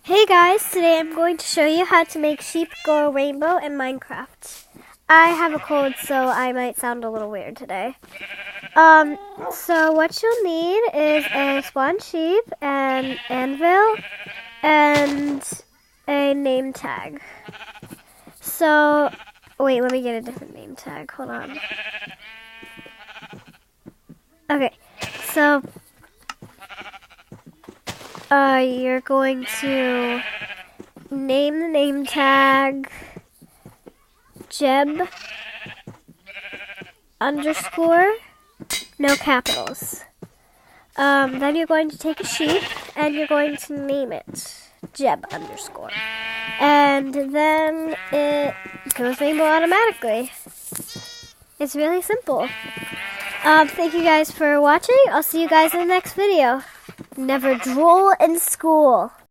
Hey guys, today I'm going to show you how to make sheep go rainbow in Minecraft. I have a cold, so I might sound a little weird today. So what you'll need is a spawn sheep, an anvil, and a name tag. So, wait, let me get a different name tag. Hold on. Okay, so you're going to name the name tag Jeb underscore, no capitals. Then you're going to take a sheep and you're going to name it Jeb underscore. And then it goes rainbow automatically. It's really simple. Thank you guys for watching. I'll see you guys in the next video. Never drool in school.